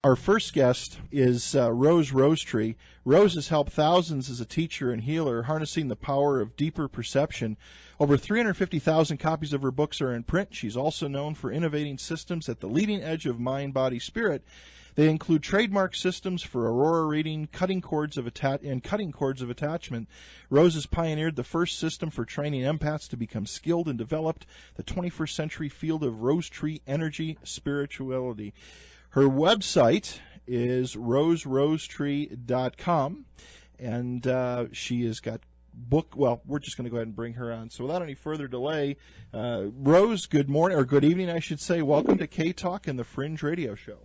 Our first guest is Rosetree. Rose has helped thousands as a teacher and healer, harnessing the power of deeper perception. Over 350,000 copies of her books are in print. She's also known for innovating systems at the leading edge of mind, body, spirit. They include trademark systems for aurora reading, cutting cords of attachment. Rose has pioneered the first system for training empaths to become skilled and developed the 21st century field of Rosetree energy spirituality. Her website is rosetree.com, and she has got well, we're just going to go ahead and bring her on. So without any further delay, Rose, good morning, or good evening, I should say. Welcome to K-Talk and the Fringe Radio Show.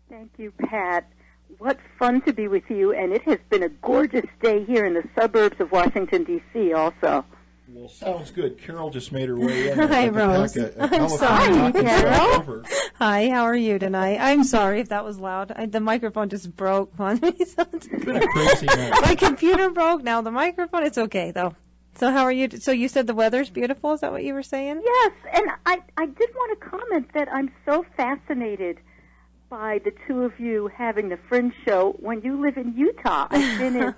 Thank you, Pat. What fun to be with you, and it has been a gorgeous day here in the suburbs of Washington, D.C. also. Well, sounds good. Carol just made her way in. Hi, Rose. I'm sorry, Carol. Hi, how are you tonight? I'm sorry if that was loud. The microphone just broke on me. So it's been a crazy night. My computer broke. Now the microphone. It's okay, though. So how are you? So you said the weather's beautiful. Is that what you were saying? Yes, and I did want to comment that I'm so fascinated by the two of you having the Fringe show when you live in Utah. I've been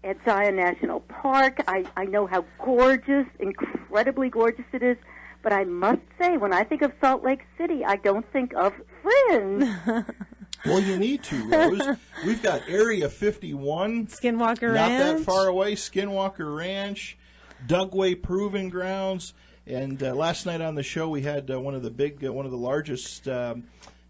at Zion National Park. I know how gorgeous, incredibly gorgeous it is, but I must say, when I think of Salt Lake City, I don't think of Fringe. Well, you need to, Rose. We've got Area 51. Skinwalker Ranch. Not that far away. Skinwalker Ranch, Dugway Proving Grounds. And last night on the show, we had one of the largest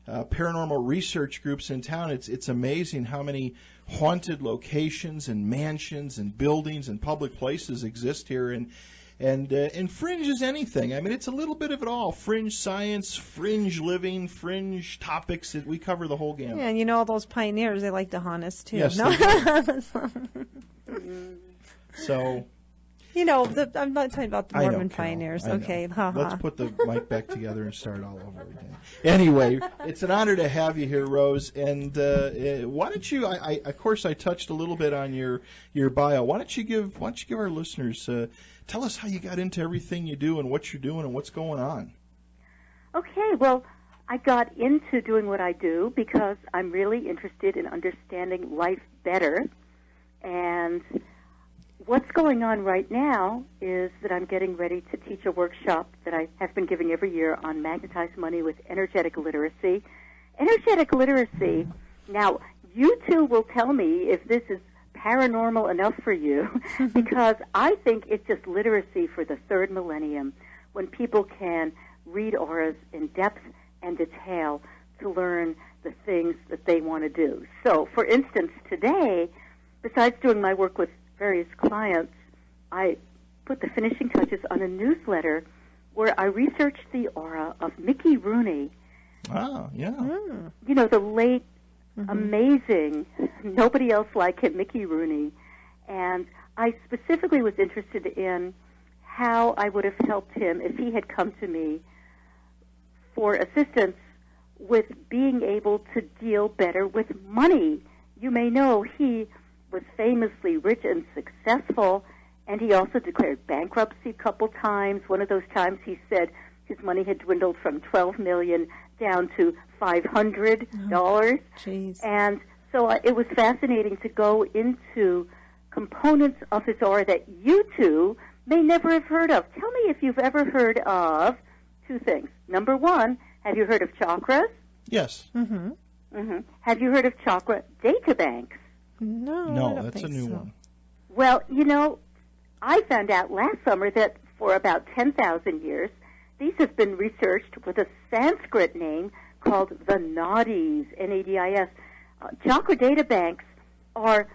paranormal research groups in town. It's amazing how many haunted locations and mansions and buildings and public places exist here, and Fringe is anything. I mean, it's a little bit of it all. Fringe science, fringe living, fringe topics. We cover the whole gamut. Yeah, and you know all those pioneers, they like to haunt us too. Yes, no? they do. So. You know, I'm not talking about the Mormon pioneers. Okay, Let's put the mic back together and start all over again. Anyway, it's an honor to have you here, Rose. And why don't you? Of course, I touched a little bit on your bio. Why don't you give our listeners tell us how you got into everything you do and what you're doing and what's going on? Okay, well, I got into doing what I do because I'm really interested in understanding life better, and what's going on right now is that I'm getting ready to teach a workshop that I have been giving every year on magnetized money with energetic literacy. Energetic literacy, now, you two will tell me if this is paranormal enough for you, because I think it's just literacy for the third millennium, when people can read auras in depth and detail to learn the things that they want to do. So, for instance, today, besides doing my work with various clients, I put the finishing touches on a newsletter where I researched the aura of Mickey Rooney. Ah, yeah. You know, the late, amazing, nobody else like him, Mickey Rooney. And I specifically was interested in how I would have helped him if he had come to me for assistance with being able to deal better with money. You may know he was famously rich and successful, and he also declared bankruptcy a couple times. One of those times he said his money had dwindled from $12 million down to $500. Jeez. And so it was fascinating to go into components of his aura that you two may never have heard of. Tell me if you've ever heard of two things. Number one, have you heard of chakras? Yes. Have you heard of chakra data banks? No, that's a new one. Well, you know, I found out last summer that for about 10,000 years, these have been researched with a Sanskrit name called the Nadis, N-A-D-I-S. Chakra data banks are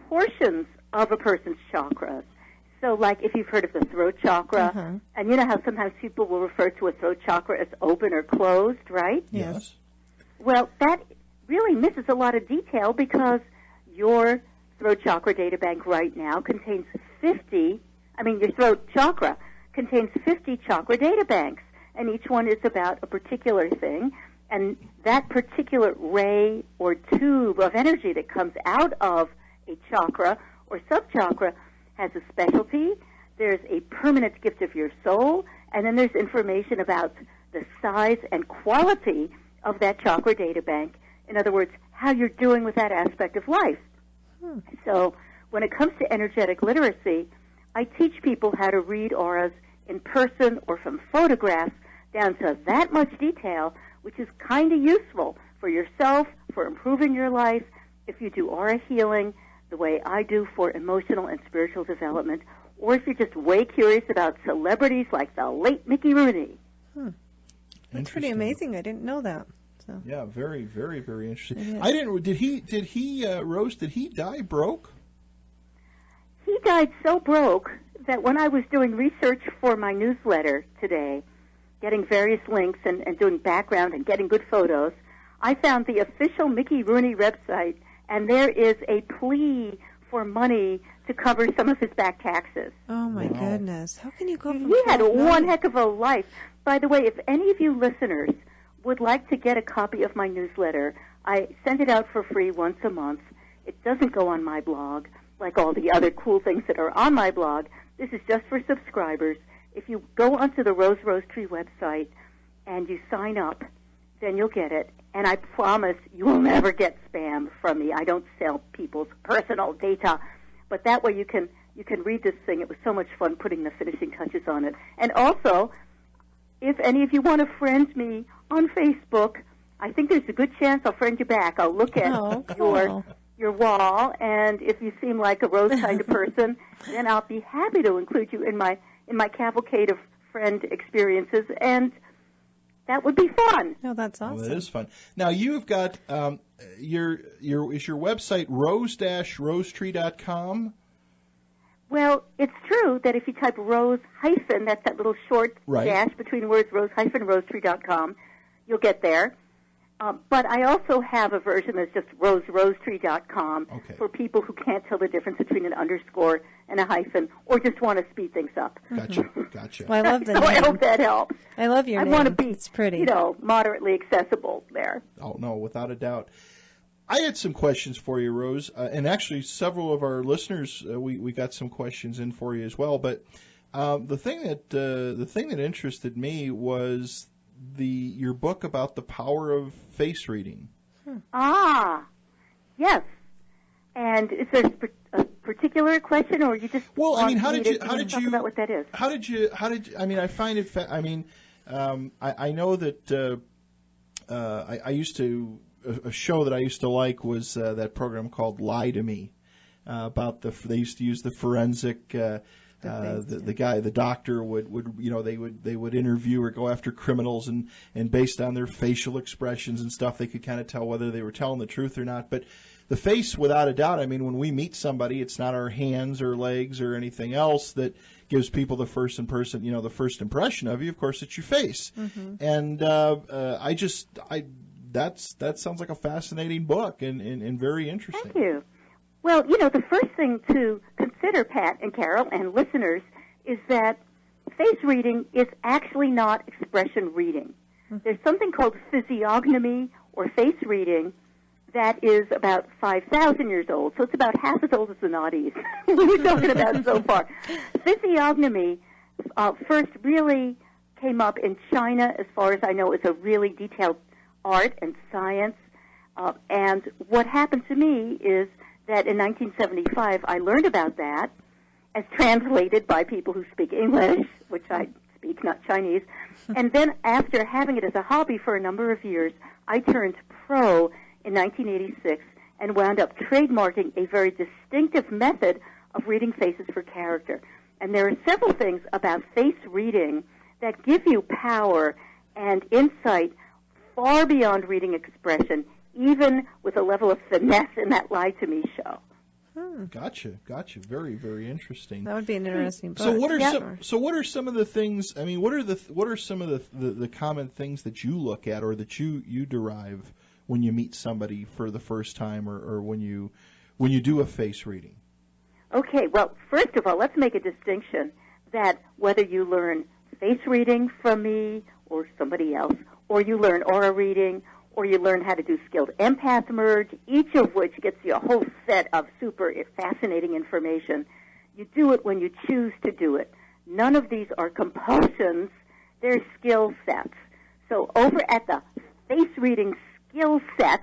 portions of a person's chakras. So, like, if you've heard of the throat chakra, and you know how sometimes people will refer to a throat chakra as open or closed, right? Yes. Well, that really misses a lot of detail because your throat chakra data bank right now contains your throat chakra contains 50 chakra data banks, and each one is about a particular thing, and that particular ray or tube of energy that comes out of a chakra or subchakra has a specialty. There's a permanent gift of your soul, and then there's information about the size and quality of that chakra data bank In other words, how you're doing with that aspect of life. So when it comes to energetic literacy, I teach people how to read auras in person or from photographs down to that much detail, which is kind of useful for yourself, for improving your life, if you do aura healing the way I do for emotional and spiritual development, or if you're just way curious about celebrities like the late Mickey Rooney. That's pretty amazing. I didn't know that. So. Yeah, very, very, very interesting. I didn't. Did he, Rose? Did he die broke? He died so broke that when I was doing research for my newsletter today, getting various links and doing background and getting good photos, I found the official Mickey Rooney website, and there is a plea for money to cover some of his back taxes. Oh, my goodness. How can you go from He had one heck of a life. By the way, if any of you listeners would like to get a copy of my newsletter, I send it out for free once a month. It doesn't go on my blog like all the other cool things that are on my blog. This is just for subscribers. If you go onto the Rosetree website and you sign up, then you'll get it. And I promise you will never get spam from me. I don't sell people's personal data. But that way you can read this thing. It was so much fun putting the finishing touches on it. And also, if any of you want to friend me on Facebook, I think there's a good chance I'll friend you back. I'll look at your wall, and if you seem like a Rose kind of person, then I'll be happy to include you in my cavalcade of friend experiences, and that would be fun. Oh, that's awesome. Well, that is fun. Now you've got is your website rose-rosetree.com? Well, it's true that if you type rose hyphen, that's that little short dash between words, rose-rosetree.com, you'll get there. But I also have a version that's just rosetree.com for people who can't tell the difference between an underscore and a hyphen, or just want to speed things up. Gotcha. Well, I love the name. I hope that helps. I love your name. I want to be, it's pretty. Moderately accessible there. Oh, no, without a doubt. I had some questions for you, Rose, and actually several of our listeners, we got some questions in for you as well. But the thing that interested me was your book about the power of face reading. Ah, yes. And is there a particular question, or you just how did you talk about what that is? How did you? I mean, I find it. I know that I used to. A show that I used to like was that program called Lie to Me, about they used to use the forensic. The doctor would they would interview or go after criminals, and based on their facial expressions and stuff, they could kind of tell whether they were telling the truth or not. But the face, without a doubt, I mean, when we meet somebody, it's not our hands or legs or anything else that gives people the first impression of you. Of course, it's your face. And that sounds like a fascinating book and very interesting. Thank you. Well, the first thing to consider, Pat and Carol and listeners, is that face reading is actually not expression reading. There's something called physiognomy or face reading that is about 5,000 years old, so it's about half as old as the Naughties we're talking about so far. Physiognomy first really came up in China, as far as I know. It's a really detailed art and science, and what happened to me is that in 1975 I learned about that as translated by people who speak English, which I speak, not Chinese. And then after having it as a hobby for a number of years, I turned pro in 1986 and wound up trademarking a very distinctive method of reading faces for character. And there are several things about face reading that give you power and insight far beyond reading expression, even with a level of finesse in that Lie to Me show. Gotcha. Very, very interesting. That would be an interesting book. So what are some of the things? I mean, what are some of the common things that you look at or that you derive when you meet somebody for the first time, or when you do a face reading? Okay. Well, first of all, let's make a distinction that whether you learn face reading from me or somebody else, or you learn aura reading, or you learn how to do skilled empath merge, each of which gets you a whole set of super fascinating information. You do it when you choose to do it. None of these are compulsions. They're skill sets. So over at the face reading skill set,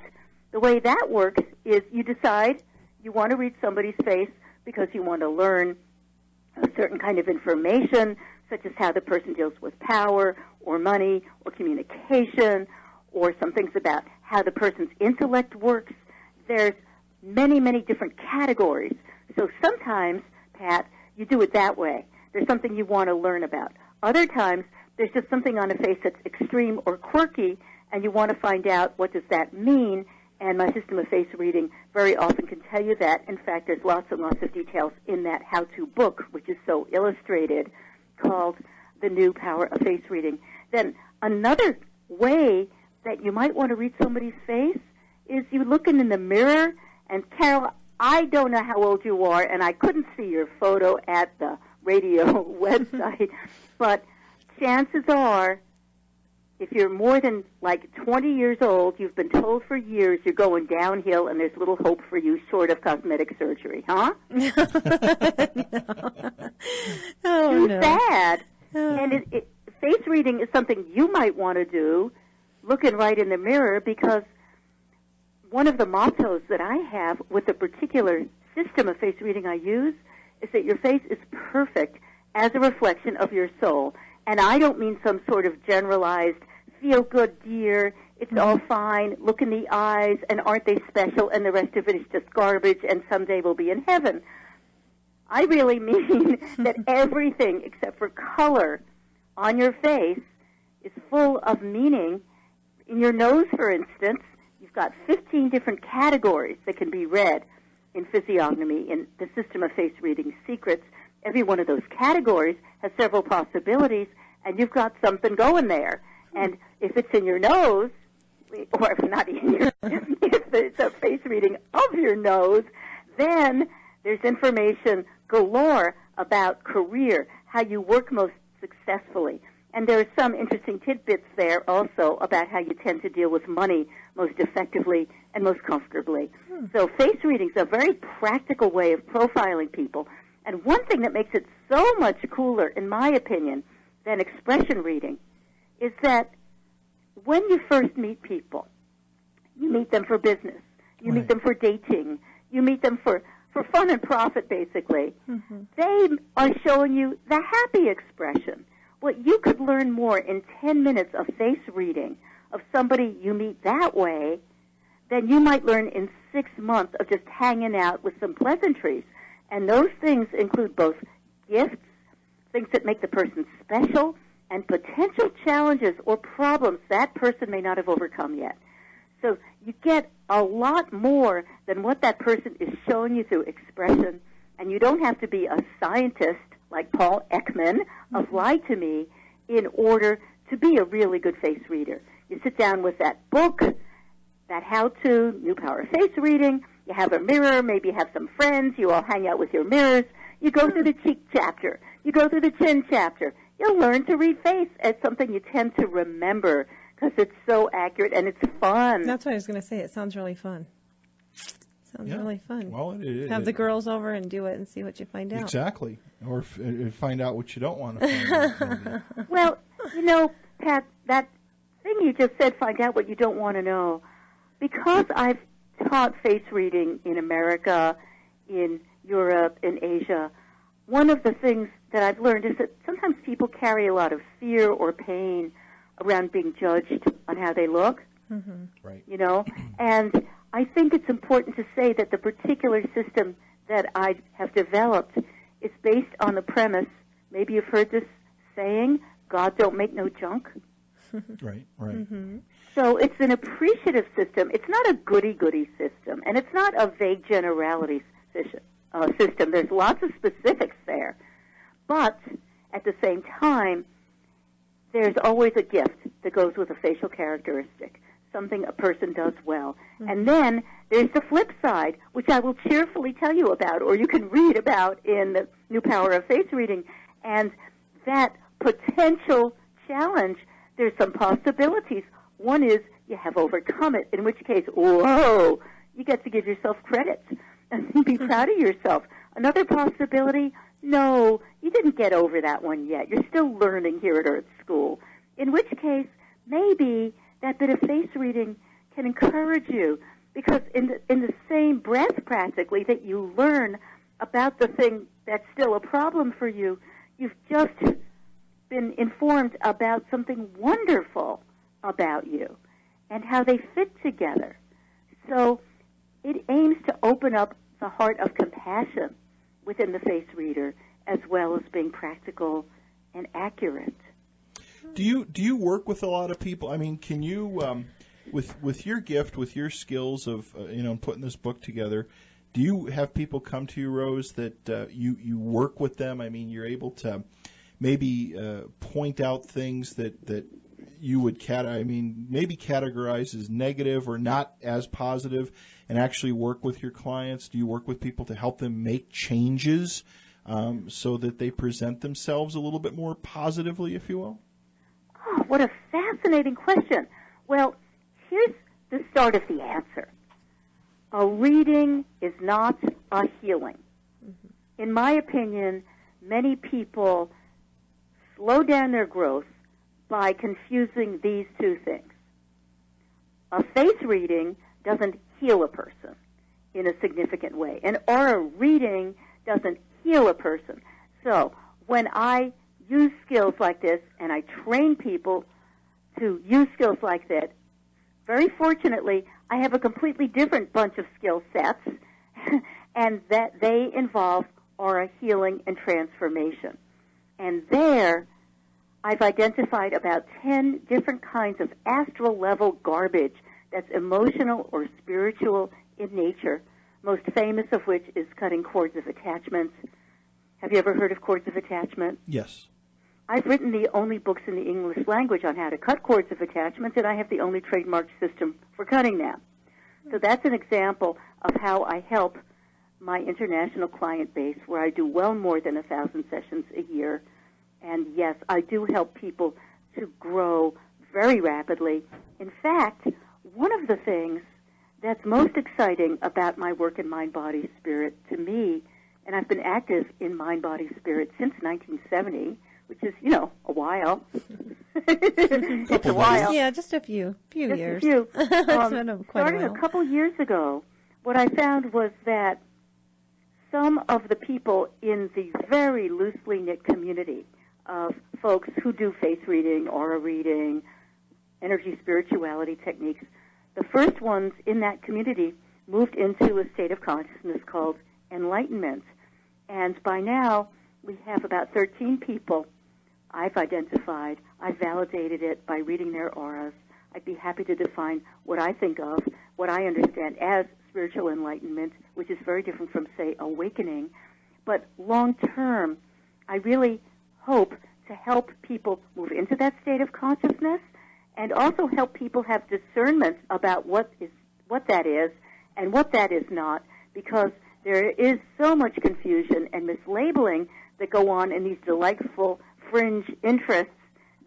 the way that works is you decide you want to read somebody's face because you want to learn a certain kind of information, such as how the person deals with power or money or communication, or some things about how the person's intellect works. There's many, many different categories. So sometimes, Pat, you do it that way. There's something you want to learn about. Other times, there's just something on a face that's extreme or quirky, and you want to find out what does that mean. And my system of face reading very often can tell you that. In fact, there's lots and lots of details in that how-to book, which is so illustrated, called The New Power of Face Reading. Then another way that you might want to read somebody's face is you looking in the mirror, and Carol, I don't know how old you are, and I couldn't see your photo at the radio website, but chances are, if you're more than like 20 years old, you've been told for years you're going downhill and there's little hope for you short of cosmetic surgery, huh? No. Too sad. And face reading is something you might want to do, looking right in the mirror, because one of the mottos that I have with the particular system of face reading I use is that your face is perfect as a reflection of your soul. And I don't mean some sort of generalized, feel-good dear, it's all fine, look in the eyes, and aren't they special, and the rest of it is just garbage, and someday we'll be in heaven. I really mean that everything except for color on your face is full of meaning. In your nose, for instance, you've got 15 different categories that can be read in physiognomy, in the system of face reading secrets. Every one of those categories has several possibilities, and you've got something going there. And if it's in your nose, or if not in your, if it's a face reading of your nose, then there's information galore about career, how you work most successfully. And there are some interesting tidbits there also about how you tend to deal with money most effectively and most comfortably. So face reading is a very practical way of profiling people. And one thing that makes it so much cooler, in my opinion, than expression reading is that when you first meet people, you meet them for business, you meet them for dating, you meet them for fun and profit, basically. They are showing you the happy expression. What you could learn more in 10 minutes of face reading of somebody you meet that way than you might learn in 6 months of just hanging out with some pleasantries. And those things include both gifts, things that make the person special, and potential challenges or problems that person may not have overcome yet. So you get a lot more than what that person is showing you through expression, and you don't have to be a scientist like Paul Ekman of Lie to Me in order to be a really good face reader. You sit down with that book, that how-to, New Power of Face Reading, you have a mirror, maybe you have some friends, you all hang out with your mirrors, you go through the cheek chapter, you go through the chin chapter. You'll learn to read face as something you tend to remember because it's so accurate and it's fun. That's what I was going to say. It sounds really fun. Sounds really fun. Well, have the girls over and do it and see what you find out. Exactly. Or find out what you don't want to find out. Well, you know, Pat, that thing you just said, find out what you don't want to know, because I've taught face reading in America, in Europe, in Asia, one of the things that I've learned is that sometimes people carry a lot of fear or pain around being judged on how they look. Right. You know, and I think it's important to say that the particular system that I have developed is based on the premise, maybe you've heard this saying, God don't make no junk. Right. So it's an appreciative system. It's not a goody-goody system, and it's not a vague generalities system. There's lots of specifics there. But at the same time, there's always a gift that goes with a facial characteristic, something a person does well. And then there's the flip side, which I will cheerfully tell you about, or you can read about in the New Power of Face Reading. And that potential challenge, there's some possibilities. One is you have overcome it, in which case, whoa, you get to give yourself credit and be proud of yourself. Another possibility, no, you didn't get over that one yet. You're still learning here at Earth School. In which case, maybe that bit of face reading can encourage you, because in the same breath, practically, that you learn about the thing that's still a problem for you, you've just been informed about something wonderful about you and how they fit together. So it aims to open up the heart of compassion within the face reader, as well as being practical and accurate. Do you work with a lot of people? I mean, can you, with your gift, with your skills of putting this book together, do you have people come to you, Rose, that you work with them? I mean, you're able to maybe point out things that you would maybe categorize as negative or not as positive, and actually work with your clients? Do you work with people to help them make changes so that they present themselves a little bit more positively, if you will? Oh, what a fascinating question. Well, here's the start of the answer. A reading is not a healing. Mm-hmm. In my opinion, many people slow down their growth by confusing these two things. A face reading doesn't heal a person in a significant way. An aura reading doesn't heal a person. So when I use skills like this and I train people to use skills like that, very fortunately, I have a completely different bunch of skill sets, and that they involve aura healing and transformation. And there, I've identified about 10 different kinds of astral level garbage that's emotional or spiritual in nature, most famous of which is cutting cords of attachments. Have you ever heard of cords of attachment? Yes. I've written the only books in the English language on how to cut cords of attachments, and I have the only trademarked system for cutting them. So that's an example of how I help my international client base, where I do well more than 1,000 sessions a year. And yes, I do help people to grow very rapidly. In fact, one of the things that's most exciting about my work in Mind, Body, Spirit to me, and I've been active in Mind, Body, Spirit since 1970, which is, a while. It's a while. Yeah, just a few years. Just a few. Starting a couple years ago, what I found was that some of the people in the very loosely knit community of folks who do face reading, aura reading, energy spirituality techniques, the first ones in that community moved into a state of consciousness called enlightenment. And by now, we have about 13 people I've identified. I've validated it by reading their auras. I'd be happy to define what I think of, what I understand as spiritual enlightenment, which is very different from, say, awakening. But long term, I really hope to help people move into that state of consciousness and also help people have discernment about what that is and what that is not, because there is so much confusion and mislabeling that go on in these delightful fringe interests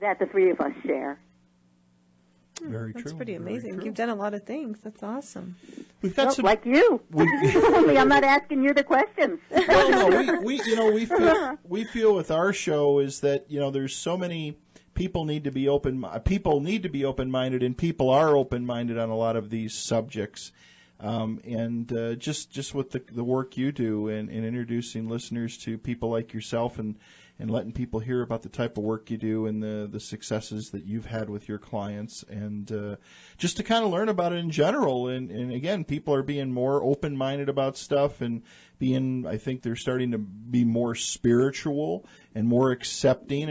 that the three of us share. Very true. That's pretty Very amazing. true. You've done a lot of things. That's awesome. We've got some, like you. Only I'm not asking you the questions. Well, no, we feel with our show is that there's so many people need to be open-minded, and people are open-minded on a lot of these subjects. And just with the work you do and introducing listeners to people like yourself and letting people hear about the type of work you do and the successes that you've had with your clients, and just to kind of learn about it in general. And again, people are being more open-minded about stuff, and I think they're starting to be more spiritual and more accepting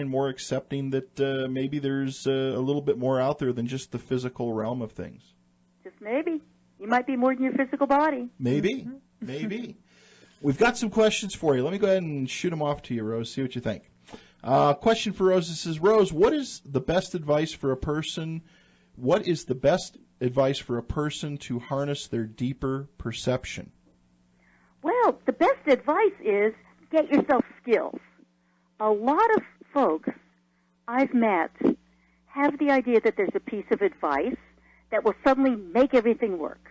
that maybe there's a little bit more out there than just the physical realm of things. Just maybe. You might be more than your physical body. Maybe. We've got some questions for you. Let me go ahead and shoot them off to you, Rose. See what you think. Question for Rose. This says, Rose, what is the best advice for a person? What is the best advice for a person to harness their deeper perception? Well, the best advice is get yourself skills. A lot of folks I've met have the idea that there's a piece of advice that will suddenly make everything work.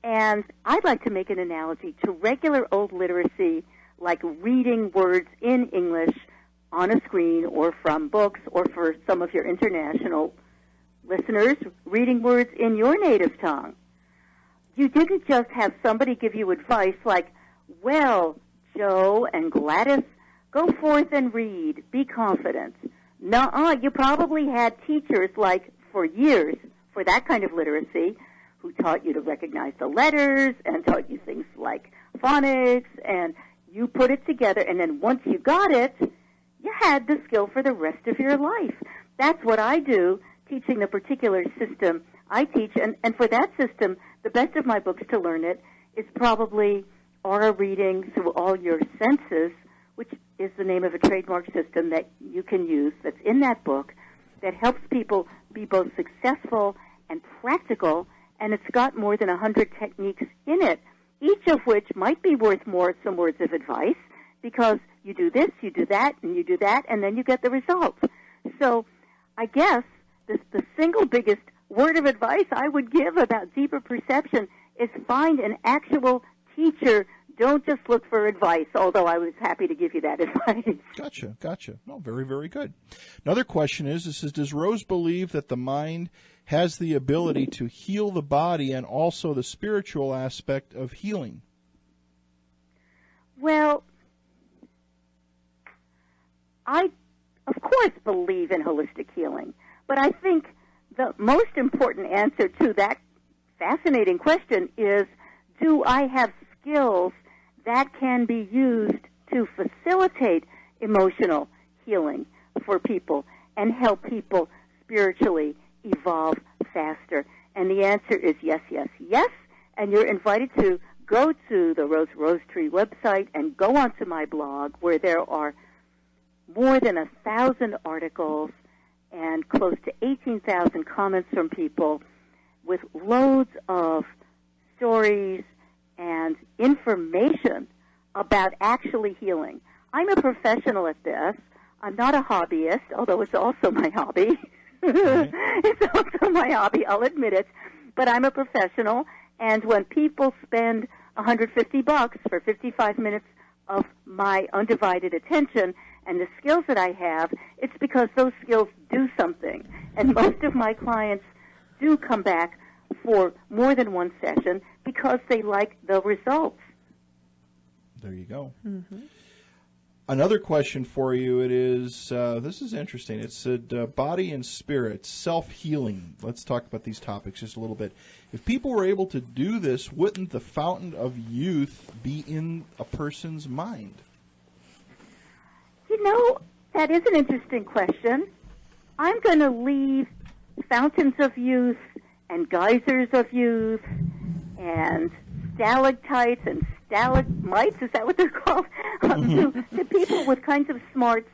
And I'd like to make an analogy to regular old literacy, like reading words in English on a screen or from books, or for some of your international listeners, reading words in your native tongue. you didn't just have somebody give you advice like, well, Joe and Gladys, go forth and read, be confident. Nuh-uh, you probably had teachers like for years for that kind of literacy who taught you to recognize the letters and taught you things like phonics, and you put it together, and then once you got it, you had the skill for the rest of your life. That's what I do, teaching the particular system I teach, and for that system, the best of my books to learn it is probably aura reading through all your senses, which is the name of a trademark system that you can use that's in that book that helps people be both successful and practical, and it's got more than 100 techniques in it, each of which might be worth some words of advice, because you do this, you do that, and you do that, and then you get the results. So I guess the single biggest word of advice I would give about deeper perception is find an actual teacher. Don't just look for advice, although I was happy to give you that advice. Gotcha. No, very, very good. Another question is, does Rose believe that the mind has the ability to heal the body and also the spiritual aspect of healing? Well, I, of course, believe in holistic healing, but I think the most important answer to that fascinating question is, do I have skills that can be used to facilitate emotional healing for people and help people spiritually evolve faster? And the answer is yes, yes, yes. And you're invited to go to the Rosetree website and go onto my blog, where there are more than 1,000 articles and close to 18,000 comments from people with loads of stories and information about actually healing. I'm a professional at this. I'm not a hobbyist, although it's also my hobby. It's also my hobby, I'll admit it. But I'm a professional, and when people spend $150 for 55 minutes of my undivided attention and the skills that I have, it's because those skills do something. And most of my clients do come back for more than one session because they like the results. There you go. Mm-hmm. Another question for you, it is, this is interesting. It said body and spirit, self-healing. Let's talk about these topics just a little bit. If people were able to do this, wouldn't the fountain of youth be in a person's mind? You know, that is an interesting question. I'm going to leave fountains of youth and geysers of youth and stalactites and stalagmites, is that what they're called? To people with kinds of smarts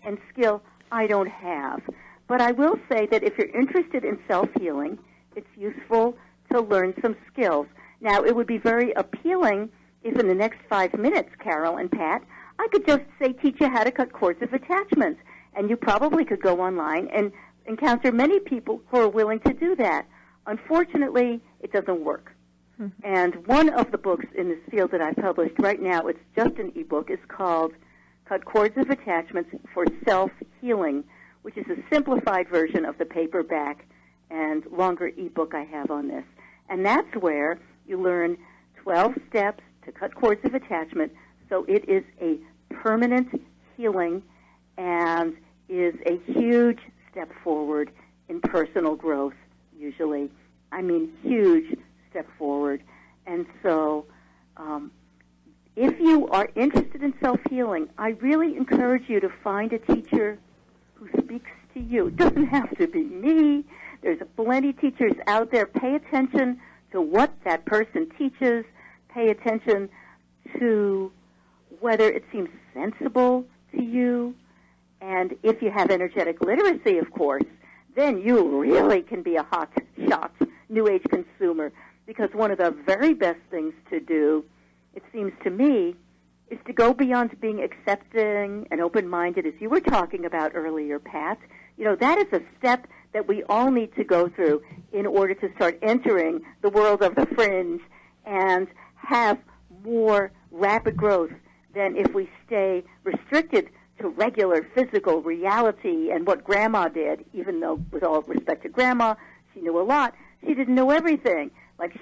and skill I don't have. But I will say that if you're interested in self-healing, it's useful to learn some skills. Now, it would be very appealing if in the next 5 minutes, Carol and Pat, I could just say teach you how to cut cords of attachment. And you probably could go online and encounter many people who are willing to do that. Unfortunately, it doesn't work. And one of the books in this field that I've published right now, it's just an ebook, is called Cut Cords of Attachments for Self-Healing, which is a simplified version of the paperback and longer ebook I have on this. And that's where you learn 12 steps to cut cords of attachment, so it is a permanent healing and is a huge step forward in personal growth, usually. I mean, huge step forward. And so if you are interested in self-healing, I really encourage you to find a teacher who speaks to you. It doesn't have to be me. There's plenty of teachers out there. Pay attention to what that person teaches. Pay attention to whether it seems sensible to you. And if you have energetic literacy, of course, then you really can be a hot shot New Age consumer. Because one of the very best things to do, it seems to me, is to go beyond being accepting and open-minded, as you were talking about earlier, Pat. You know, that is a step that we all need to go through in order to start entering the world of the fringe and have more rapid growth than if we stay restricted to regular physical reality and what Grandma did, even though, with all respect to Grandma, she knew a lot. She didn't know everything. Like,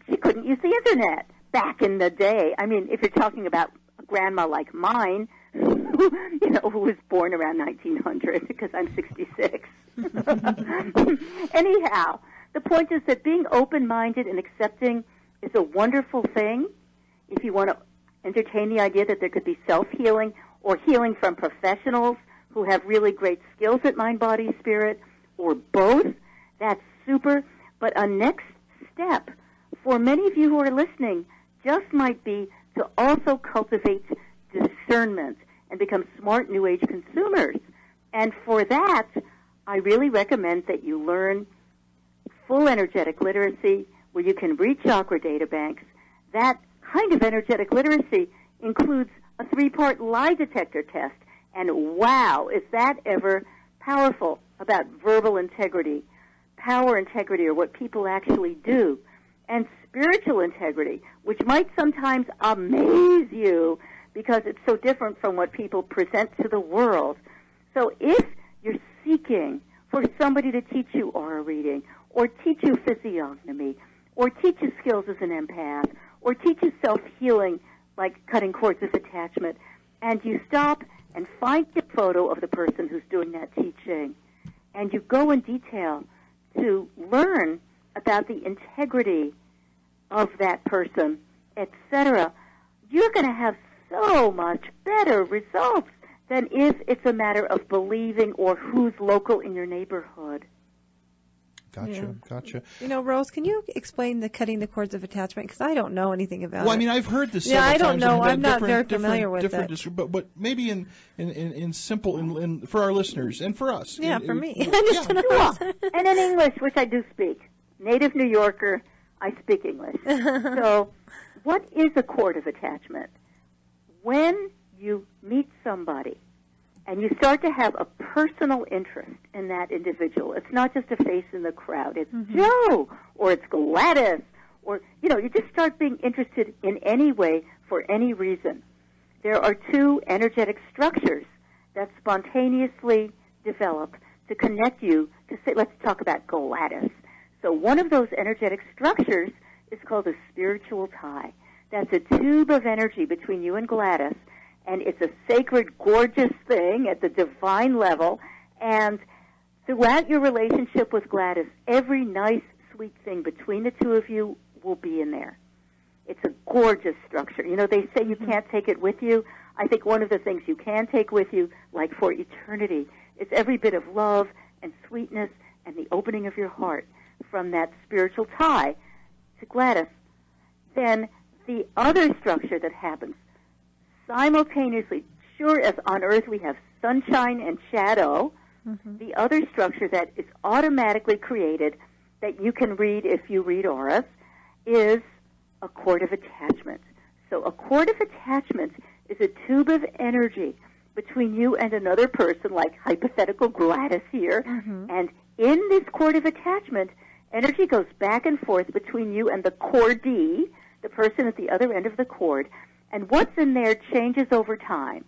she couldn't use the Internet back in the day. I mean, if you're talking about a grandma like mine, who was born around 1900, because I'm 66. Anyhow, the point is that being open-minded and accepting is a wonderful thing. If you want to entertain the idea that there could be self-healing or healing from professionals who have really great skills at mind, body, spirit, or both, that's super. But a next step for many of you who are listening just might be to also cultivate discernment and become smart New Age consumers. And for that, I really recommend that you learn full energetic literacy where you can read chakra data banks. That kind of energetic literacy includes a 3-part lie detector test. And wow, is that ever powerful about verbal integrity. Power integrity are what people actually do. And spiritual integrity, which might sometimes amaze you because it's so different from what people present to the world. So if you're seeking for somebody to teach you aura reading, or teach you physiognomy, or teach you skills as an empath, or teach you self-healing, like cutting cords of attachment, and you stop and find a photo of the person who's doing that teaching, and you go in detail to learn about the integrity of that person, etc., you're going to have so much better results than if it's a matter of believing or who's local in your neighborhood. Gotcha. Rose, can you explain the cutting the cords of attachment? Because I don't know anything about it. Well, I mean, I've heard this several times. Yeah, I don't know. I'm not very familiar with it. But maybe in simple, for our listeners and for us. Yeah, for me. And in English, which I do speak. Native New Yorker, I speak English. So what is a cord of attachment? When you meet somebody and you start to have a personal interest in that individual, it's not just a face in the crowd. It's Joe, or it's Gladys, or, you just start being interested in any way for any reason. There are 2 energetic structures that spontaneously develop to connect you to say, let's talk about Gladys. So one of those energetic structures is called a spiritual tie. That's a tube of energy between you and Gladys, and it's a sacred, gorgeous thing at the divine level. And throughout your relationship with Gladys, every nice, sweet thing between the 2 of you will be in there. It's a gorgeous structure. They say you can't take it with you. I think one of the things you can take with you, like for eternity, is every bit of love and sweetness and the opening of your heart from that spiritual tie to Gladys. Then the other structure that happens simultaneously, sure as on Earth we have sunshine and shadow, the other structure that is automatically created that you can read if you read auras is a cord of attachment. So a cord of attachment is a tube of energy between you and another person, like hypothetical Gladys here, and in this cord of attachment, energy goes back and forth between you and the cordee, the person at the other end of the cord, and what's in there changes over time.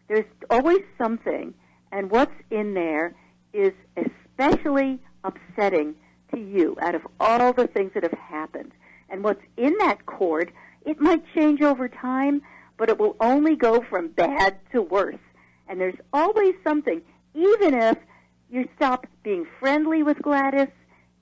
There's always something, and what's in there is especially upsetting to you out of all the things that have happened. And what's in that cord, it might change over time, but it will only go from bad to worse. And there's always something, even if you stop being friendly with Gladys,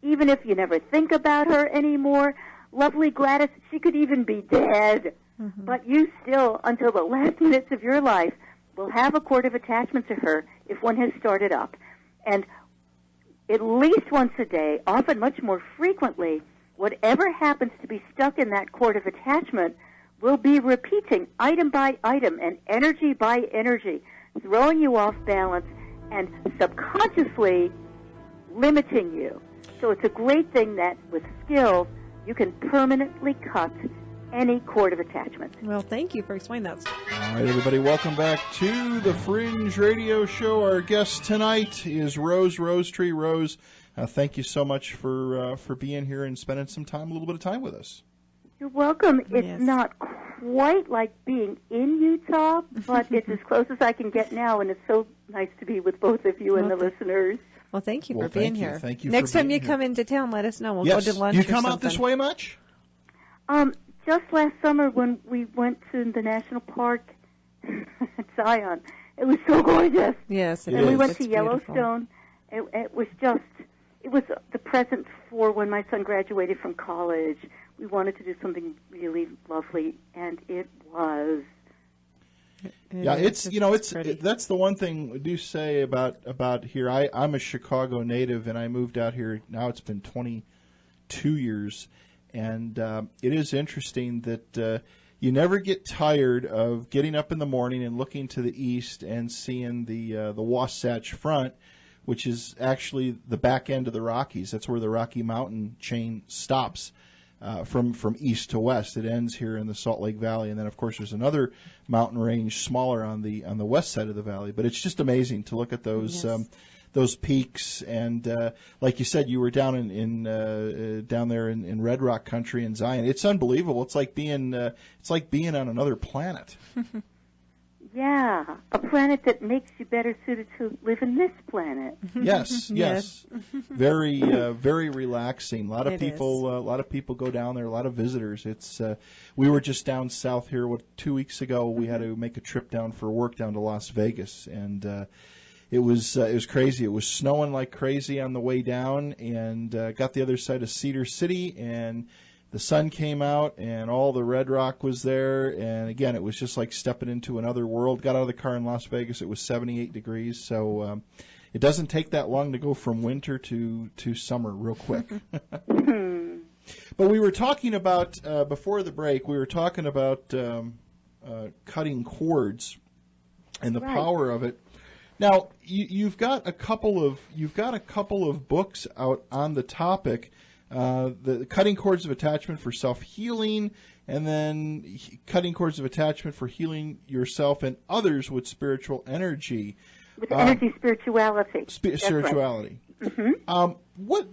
even if you never think about her anymore. Lovely Gladys, she could even be dead. But you still, until the last minutes of your life, will have a cord of attachment to her if one has started up. And at least once a day, often much more frequently, whatever happens to be stuck in that cord of attachment will be repeating item by item and energy by energy, throwing you off balance and subconsciously limiting you. So it's a great thing that with skills you can permanently cut any cord of attachment. Well, thank you for explaining that. All right, everybody, welcome back to the Fringe Radio Show. Our guest tonight is Rosetree. Rose, thank you so much for being here and spending a little bit of time with us. You're welcome. It's not quite like being in Utah, but it's as close as I can get now, and it's so nice to be with both of you and the listeners. Well, thank you for being here. Thank you. Next time you come into town, let us know. We'll go to lunch. Do you come out this way much? Just last summer when we went to the national park at Zion, it was so gorgeous. Yes, it and is. we went It's to Yellowstone. It was the present for when my son graduated from college. We wanted to do something really lovely, and it was. Yeah, it's that's the one thing we do say about here. I'm a Chicago native, and I moved out here. Now it's been 22 years, and it is interesting that you never get tired of getting up in the morning and looking to the east and seeing the Wasatch Front, which is actually the back end of the Rockies. That's where the Rocky Mountain chain stops. From east to west, it ends here in the Salt Lake Valley, and then of course there's another mountain range smaller on the west side of the valley. But it's just amazing to look at those peaks, and like you said, you were down down there in Red Rock Country in Zion. It's unbelievable. It's like being on another planet. Yeah, a planet that makes you better suited to live in this planet. Yes. Very relaxing. A lot of people go down there. A lot of visitors. We were just down south here 2 weeks ago. We had to make a trip down for work down to Las Vegas, and it was crazy. It was snowing like crazy on the way down, and got the other side of Cedar City, and the sun came out, and all the red rock was there, and again, it was just like stepping into another world. Got out of the car in Las Vegas. It was 78 degrees, so it doesn't take that long to go from winter to summer real quick. But we were talking about, before the break, we were talking about cutting cords and the power of it. Now, you've got a couple of books out on the topic. The cutting cords of attachment for self-healing, and then cutting cords of attachment for healing yourself and others with spiritual energy. With energy, spirituality. Spirituality. Right. Mm-hmm. What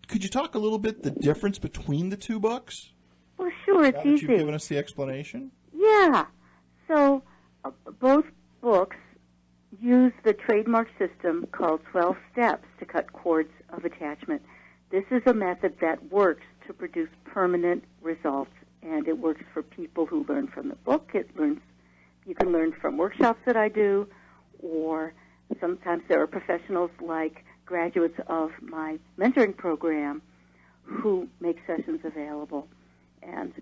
could you talk a little bit the difference between the two books? Well, sure, it's easy. You've given us the explanation. Yeah. So both books use the trademark system called 12 Steps to cut cords of attachment. This is a method that works to produce permanent results, and it works for people who learn from the book. You can learn from workshops that I do, or sometimes there are professionals like graduates of my mentoring program who make sessions available. And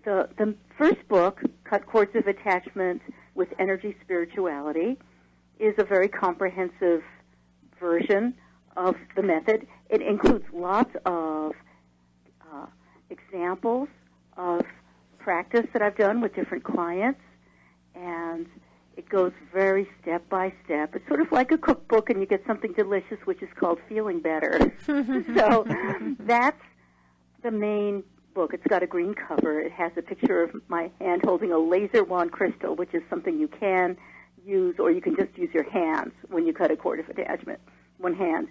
the first book, Cut Cords of Attachment with Energy Spirituality, is a very comprehensive version of the method. It includes lots of examples of practice that I've done with different clients, and it goes very step by step. It's sort of like a cookbook, and you get something delicious, which is called Feeling Better. So that's the main book. It's got a green cover. It has a picture of my hand holding a laser wand crystal, which is something you can use, or you can just use your hands when you cut a cord of attachment, one hand.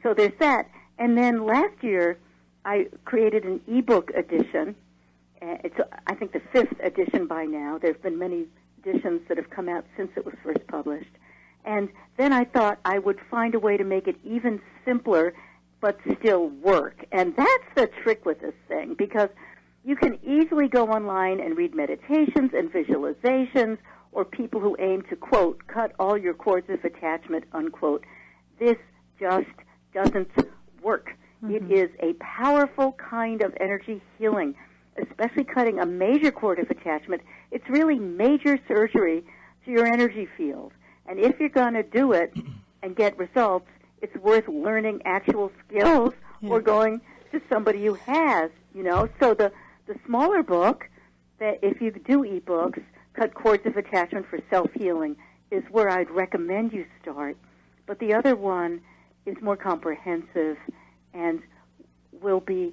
So there's that. And then last year, I created an ebook edition. It's, I think, the 5th edition by now. There's been many editions that have come out since it was first published. And then I thought I would find a way to make it even simpler but still work. And that's the trick with this thing, because you can easily go online and read meditations and visualizations, or people who aim to, quote, cut all your cords of attachment, unquote. This just doesn't work. Mm-hmm. It is a powerful kind of energy healing, especially cutting a major cord of attachment. It's really major surgery to your energy field. And if you're going to do it and get results, it's worth learning actual skills or going to somebody who has, So the smaller book, that if you do ebooks, Cut Cords of Attachment for Self-Healing, is where I'd recommend you start. But the other one is more comprehensive and will be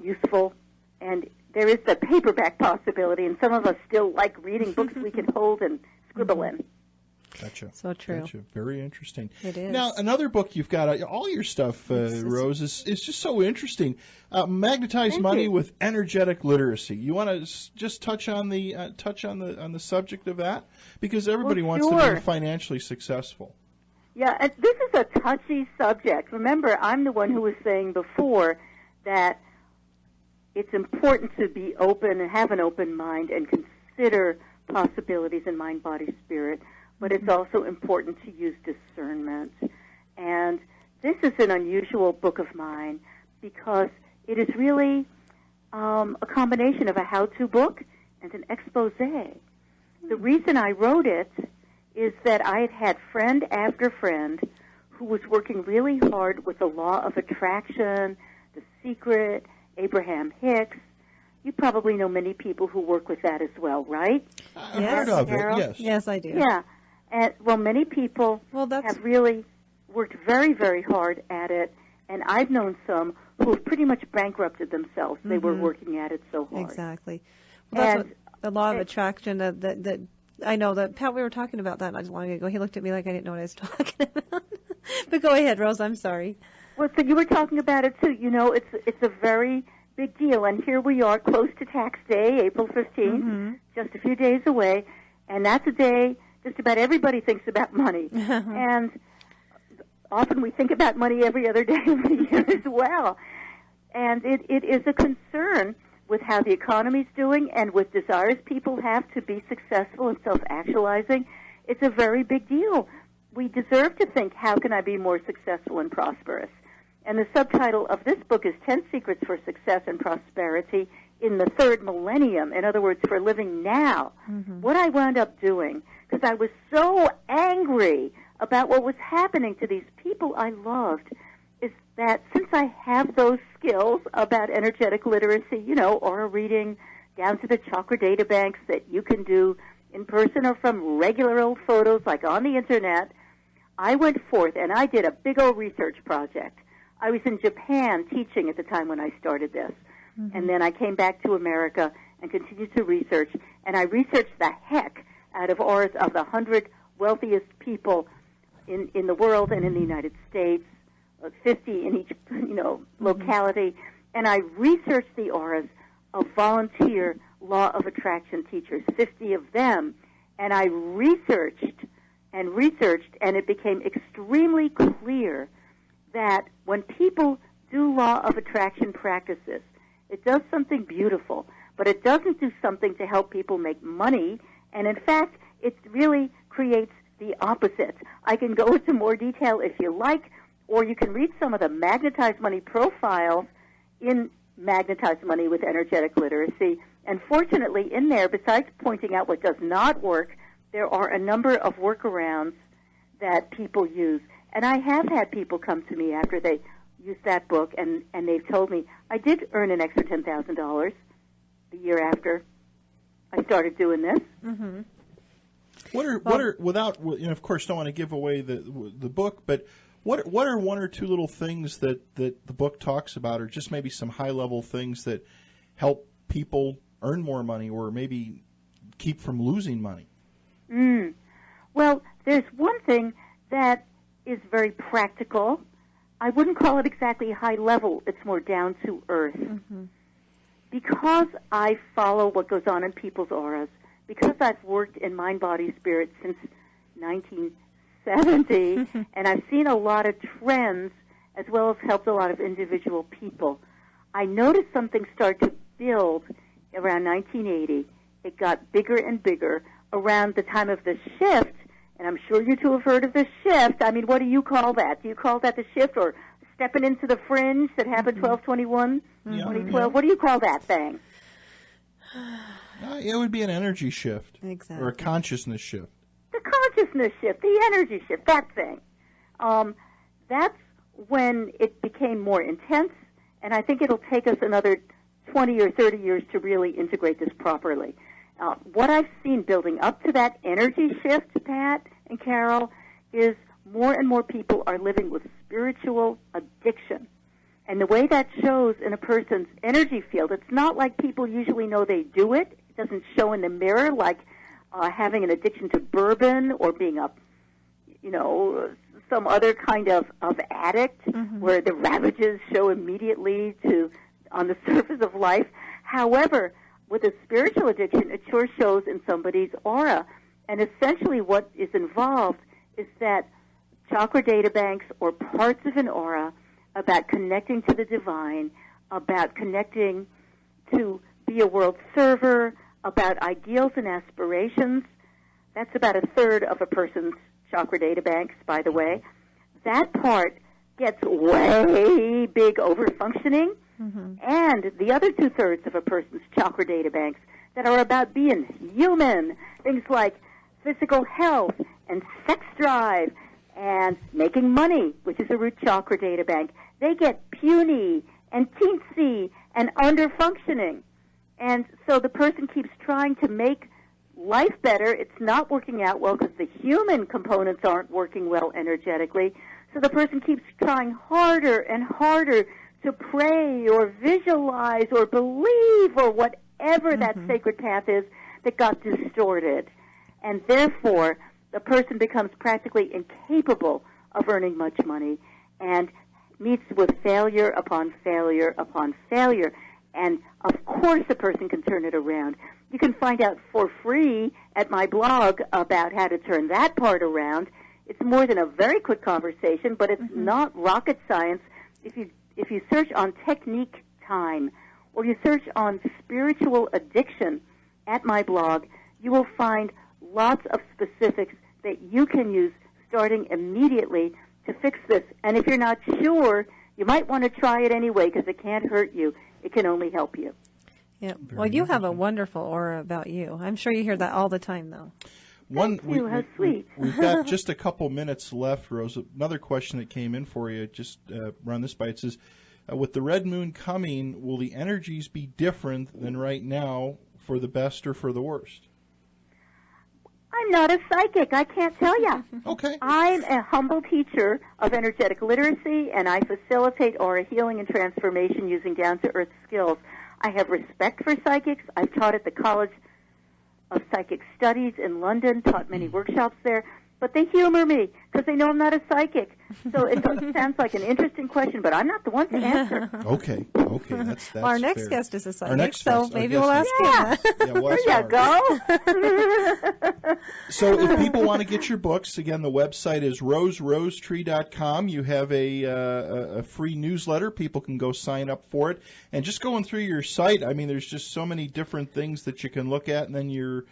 useful. And there is the paperback possibility, and some of us still like reading books we can hold and scribble in. Gotcha. So true. Gotcha. Very interesting. It is. Now, another book you've got, all your stuff, Rose, is just so interesting. Magnetized Money with Energetic Literacy. You want to just touch on the subject of that, because everybody wants to be financially successful. Yeah, and this is a touchy subject. Remember, I'm the one who was saying before that it's important to be open and have an open mind and consider possibilities in mind, body, spirit, but it's also important to use discernment. And this is an unusual book of mine because it is really a combination of a how-to book and an expose. The reason I wrote it is that I had had friend after friend who was working really hard with the law of attraction, The Secret, Abraham Hicks. You probably know many people who work with that as well, right? I've heard of it, yes. Yes, I do. Yeah. And, many people have really worked very, very hard at it, and I've known some who have pretty much bankrupted themselves. They were working at it so hard. Exactly. Well, that's what the law of attraction that I know that, Pat, we were talking about that not long ago. He looked at me like I didn't know what I was talking about. But go ahead, Rose, I'm sorry. Well, so you were talking about it, too. You know, it's a very big deal. And here we are close to tax day, April 15th, just a few days away. And that's a day just about everybody thinks about money. And often we think about money every other day of the year as well. And it is a concern with how the economy's doing and with desires people have to be successful and self-actualizing. It's a very big deal. We deserve to think, how can I be more successful and prosperous? And the subtitle of this book is 10 Secrets for Success and Prosperity in the Third Millennium. In other words, for living now. What I wound up doing, because I was so angry about what was happening to these people I loved, is that since I have those skills about energetic literacy, you know, aura reading, down to the chakra data banks that you can do in person or from regular old photos like on the Internet, I went forth and I did a big old research project. I was in Japan teaching at the time when I started this. And then I came back to America and continued to research. And I researched the heck out of auras of the 100 wealthiest people in the world and in the United States, 50 in each, locality. And I researched the auras of volunteer law of attraction teachers, 50 of them. And I researched, and it became extremely clear that when people do law of attraction practices, it does something beautiful, but it doesn't do something to help people make money. And in fact, it really creates the opposite. I can go into more detail if you like, or you can read some of the Magnetized Money profiles in Magnetized Money with Energetic Literacy. And fortunately, in there, besides pointing out what does not work, there are a number of workarounds that people use. And I have had people come to me after they used that book, and they've told me, I did earn an extra $10,000 the year after I started doing this. What are without, of course, don't want to give away the book, but what are one or two little things that the book talks about, or just maybe some high level things that help people earn more money, or maybe keep from losing money? Well, there's one thing that is very practical. I wouldn't call it exactly high level. It's more down to earth. Because I follow what goes on in people's auras, because I've worked in mind, body, spirit since 1970, and I've seen a lot of trends as well as helped a lot of individual people, I noticed something start to build around 1980. It got bigger and bigger around the time of the shift. And I'm sure you two have heard of the shift. I mean, what do you call that? Do you call that the shift, or stepping into the fringe that happened 12/21, 2012? What do you call that thing? It would be an energy shift. Exactly. Or a consciousness shift. The consciousness shift, the energy shift, that thing. That's when it became more intense, and I think it'll take us another 20 or 30 years to really integrate this properly. What I've seen building up to that energy shift, Pat and Carol, is more and more people are living with spiritual addiction. And the way that shows in a person's energy field, it's not like people usually know they do it. It doesn't show in the mirror like having an addiction to bourbon or being some other kind of addict where the ravages show immediately on the surface of life. However, with a spiritual addiction, it sure shows in somebody's aura. And essentially what is involved is that chakra data banks or parts of an aura about connecting to the divine, about connecting to be a world server, about ideals and aspirations. That's about a third of a person's chakra data banks, by the way. That part gets way big over-functioning. And the other two-thirds of a person's chakra data banks that are about being human, things like physical health and sex drive and making money, which is a root chakra data bank, they get puny and teensy and under-functioning. And so the person keeps trying to make life better. It's not working out well because the human components aren't working well energetically. So the person keeps trying harder and harder to pray or visualize or believe or whatever that sacred path is that got distorted. And therefore, the person becomes practically incapable of earning much money and meets with failure upon failure upon failure. And, of course, a person can turn it around. You can find out for free at my blog about how to turn that part around. It's more than a very quick conversation, but it's not rocket science. If you search on technique time or you search on spiritual addiction at my blog, you will find lots of specifics that you can use starting immediately to fix this. And if you're not sure, you might want to try it anyway because it can't hurt you. It can only help you. Yeah. Well, you have a wonderful aura about you. I'm sure you hear that all the time, though. Thank you. How sweet. We've got just a couple minutes left, Rose. Another question that came in for you, just run this by. It says, with the red moon coming, will the energies be different than right now for the best or for the worst? I'm not a psychic. I can't tell you. Okay. I'm a humble teacher of energetic literacy, and I facilitate aura healing and transformation using down-to-earth skills. I have respect for psychics. I've taught at the College of Psychic Studies in London, taught many workshops there, but they humor me because they know I'm not a psychic. So it sounds like an interesting question, but I'm not the one to answer. Okay, that's well, our next fair. guest is a psychic, Our next so guest, maybe we'll ask him that. Yeah, we'll ask There you go. So if people want to get your books, again, the website is rosetree.com. You have a free newsletter. People can go sign up for it. And just going through your site, I mean, there's just so many different things that you can look at, and then your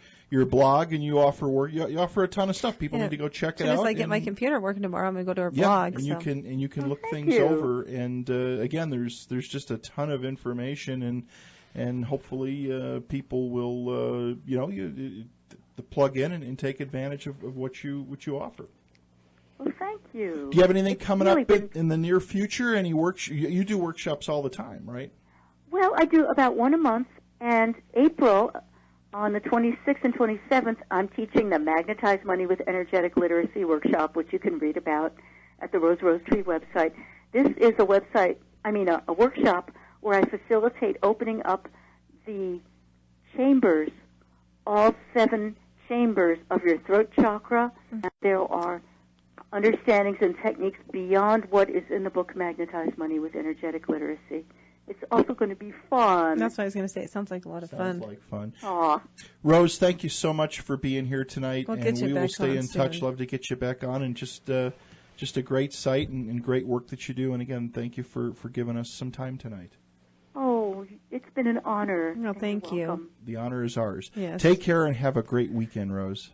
blog, and you offer work. You offer a ton of stuff. People need to go check it out. As soon as I get my computer working tomorrow, I'm going to go to our blog. And you can look things you. over. And again, there's just a ton of information, and hopefully people will plug in and take advantage of what you offer. Well, thank you. Do you have anything coming really up in the near future? Any you do workshops all the time, right? Well, I do about one a month, and April, on the 26th and 27th, I'm teaching the Magnetize Money with Energetic Literacy workshop, which you can read about at the Rosetree website. This is a workshop where I facilitate opening up the chambers, all 7 chambers of your throat chakra. And there are understandings and techniques beyond what is in the book Magnetize Money with Energetic Literacy. It's also going to be fun. That's what I was going to say. It sounds like a lot of fun. Sounds like fun. Aw. Rose, thank you so much for being here tonight. We'll and get you we will back stay on in soon. touch. Love to get you back on, and just a great site and great work that you do. And again, thank you for giving us some time tonight. Oh, it's been an honor. No, thank you. Welcome. The honor is ours. Yes. Take care and have a great weekend, Rose.